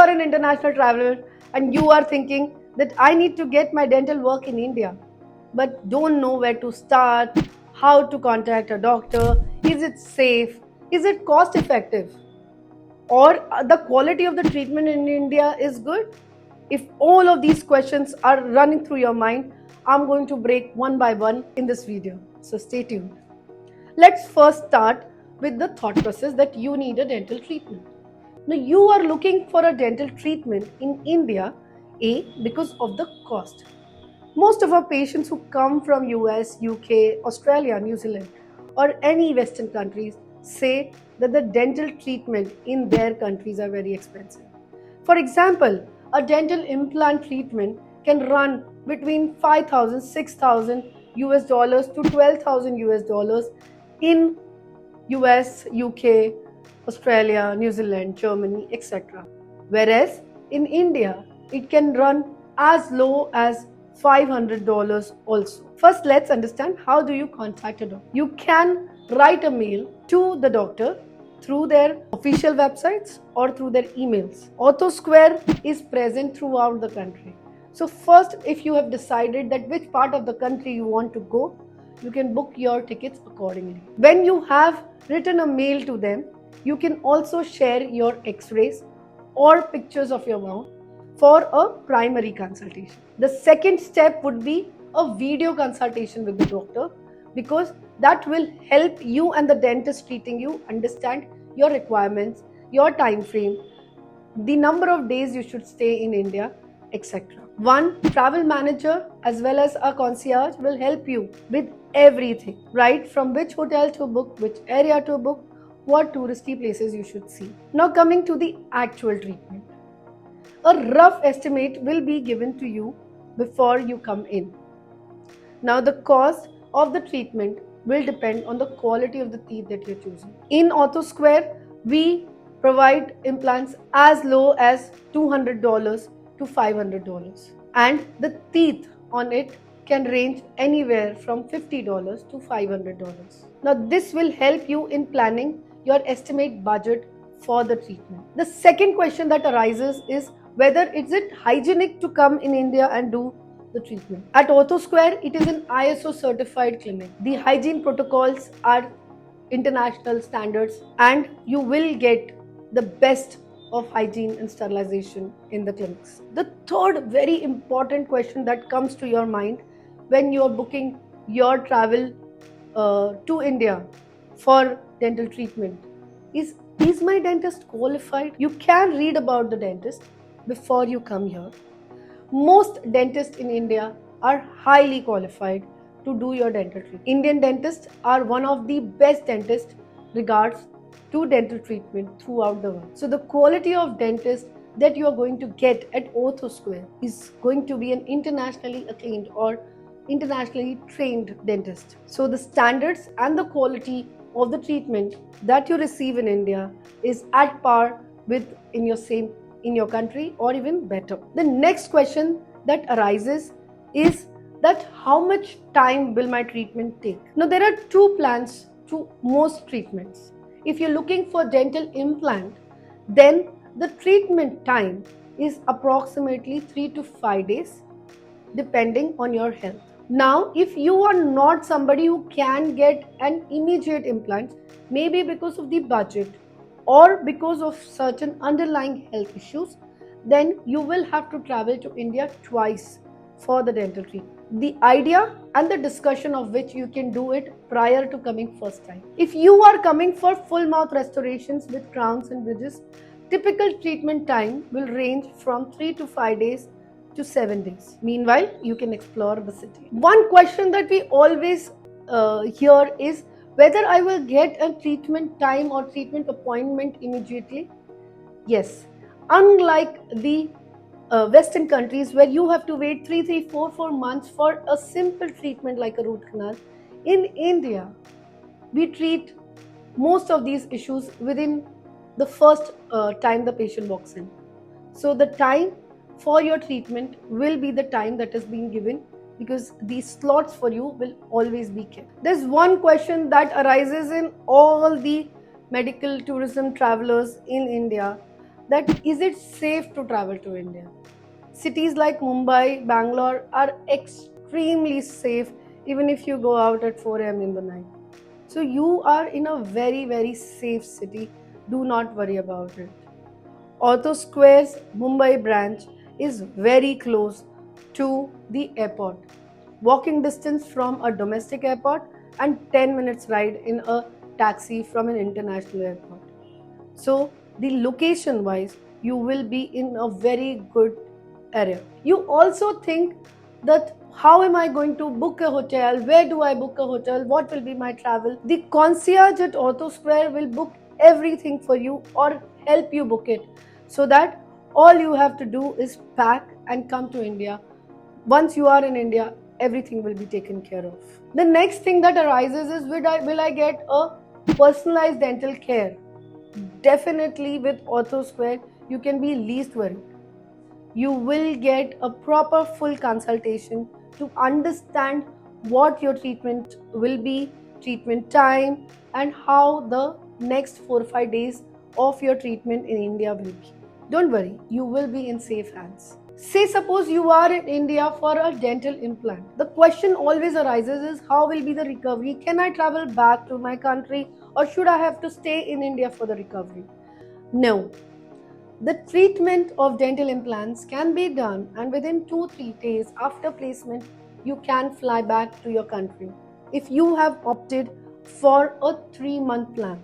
are an international traveler and you are thinking that I need to get my dental work in India, but don't know where to start, how to contact a doctor, is it safe, is it cost effective, or the quality of the treatment in India is good? If all of these questions are running through your mind, I'm going to break one by one in this video. So stay tuned. Let's first start with the thought process that you need a dental treatment. Now, you are looking for a dental treatment in India, because of the cost. Most of our patients who come from US, UK, Australia, New Zealand, or any Western countries say that the dental treatment in their countries are very expensive. For example, a dental implant treatment can run between 5,000, 6,000 US dollars to 12,000 US dollars in US, UK, Australia, New Zealand, Germany, etc. Whereas in India, it can run as low as $500 also. First, let's understand how do you contact a doctor. You can write a mail to the doctor through their official websites or through their emails. OrthoSquare is present throughout the country. So first, if you have decided that which part of the country you want to go, you can book your tickets accordingly. When you have written a mail to them, you can also share your x-rays or pictures of your mouth for a primary consultation. The second step would be a video consultation with the doctor, because that will help you and the dentist treating you understand your requirements, your time frame, the number of days you should stay in India, etc. One travel manager as well as a concierge will help you with everything, right from which hotel to book, which area to book, what touristy places you should see. Now coming to the actual treatment. A rough estimate will be given to you before you come in. Now the cost of the treatment will depend on the quality of the teeth that you're choosing. In OrthoSquare, we provide implants as low as $200 to $500, and the teeth on it can range anywhere from $50 to $500. Now this will help you in planning your estimate budget for the treatment. The second question that arises is whether is it hygienic to come in India and do the treatment. At OrthoSquare, it is an ISO certified clinic. The hygiene protocols are international standards, and you will get the best of hygiene and sterilization in the clinics. The third very important question that comes to your mind when you are booking your travel to India for dental treatment is my dentist qualified? You can read about the dentist before you come here. Most dentists in India are highly qualified to do your dental treatment. Indian dentists are one of the best dentists regards to dental treatment throughout the world. So the quality of dentist that you are going to get at OrthoSquare is going to be an internationally acclaimed or internationally trained dentist. So the standards and the quality of the treatment that you receive in India is at par with in your country or even better. The next question that arises is that how much time will my treatment take? Now there are two plans to most treatments. If you're looking for dental implant, then the treatment time is approximately 3 to 5 days depending on your health. Now, if you are not somebody who can get an immediate implant, maybe because of the budget or because of certain underlying health issues, then you will have to travel to India twice for the dental treatment. The idea and the discussion of which you can do it prior to coming first time. If you are coming for full mouth restorations with crowns and bridges, typical treatment time will range from 3 to 5 days to 7 days. Meanwhile, you can explore the city. One question that we always hear is whether I will get a treatment time or treatment appointment immediately. Yes, unlike the Western countries where you have to wait 4 months for a simple treatment like a root canal, in India, we treat most of these issues within the first time the patient walks in. So the time for your treatment will be the time that is being given, because these slots for you will always be kept. There's one question that arises in all the medical tourism travelers in India, that is it safe to travel to India? Cities like Mumbai, Bangalore are extremely safe even if you go out at 4 a.m. in the night. So you are in a very, very safe city. Do not worry about it. Auto Square's Mumbai branch is very close to the airport. Walking distance from a domestic airport and 10 minutes ride in a taxi from an international airport. So the location wise, you will be in a very good area. You also think that how am I going to book a hotel? Where do I book a hotel? What will be my travel? The concierge at Auto Square will book everything for you or help you book it, so that all you have to do is pack and come to India. Once you are in India, everything will be taken care of. The next thing that arises is will I get a personalized dental care? Definitely with Auto Square, you can be least worried. You will get a proper full consultation to understand what your treatment will be, treatment time, and how the next 4 or 5 days of your treatment in India will be. Don't worry, you will be in safe hands. Say suppose you are in India for a dental implant. The question always arises is how will be the recovery? Can I travel back to my country or should I have to stay in India for the recovery? No. The treatment of dental implants can be done and within 2-3 days after placement you can fly back to your country if you have opted for a 3-month plan.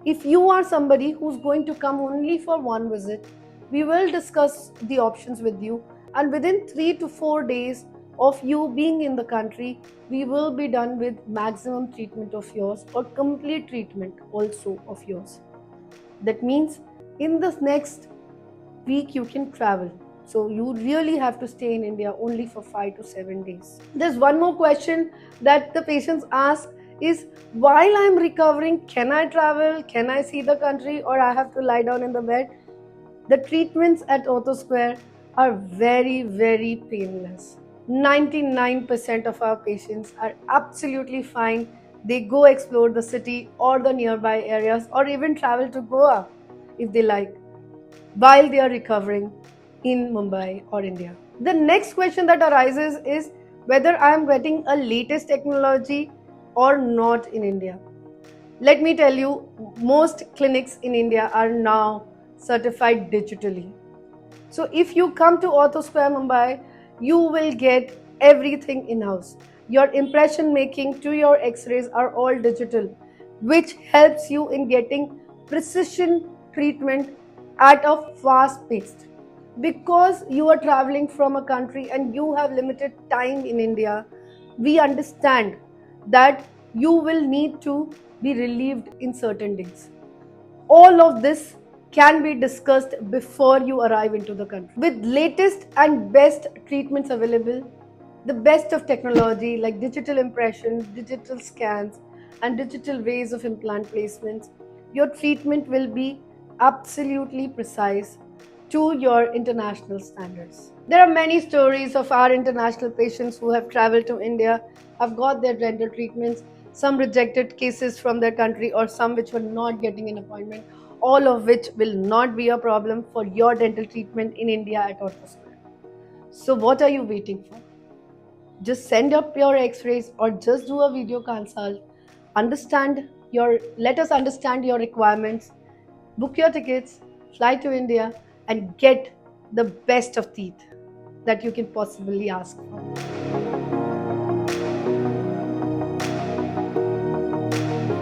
If you are somebody who's going to come only for one visit, we will discuss the options with you, and within 3 to 4 days of you being in the country, we will be done with maximum treatment of yours or complete treatment also of yours. That means in the next week you can travel. So you really have to stay in India only for 5 to 7 days. There's one more question that the patients ask is, while I'm recovering, can I travel? Can I see the country or I have to lie down in the bed? The treatments at Auto Square are very, very painless. 99% of our patients are absolutely fine. They go explore the city or the nearby areas or even travel to Goa if they like while they are recovering in Mumbai or India. The next question that arises is whether I am getting a latest technology or not in India. Let me tell you, most clinics in India are now certified digitally. So if you come to Auto Square Mumbai, you will get everything in-house. Your impression making to your x-rays are all digital, which helps you in getting precision treatment at a fast pace. Because you are traveling from a country and you have limited time in India, we understand that you will need to be relieved in certain days. All of this can be discussed before you arrive into the country. With latest and best treatments available, the best of technology like digital impression, digital scans, and digital ways of implant placements, your treatment will be absolutely precise to your international standards. There are many stories of our international patients who have traveled to India, have got their dental treatments, some rejected cases from their country, or some which were not getting an appointment, all of which will not be a problem for your dental treatment in India at Auto Square. So, what are you waiting for? Just send up your x-rays or just do a video consult. Let us understand your requirements, book your tickets, fly to India, and get the best of teeth that you can possibly ask for.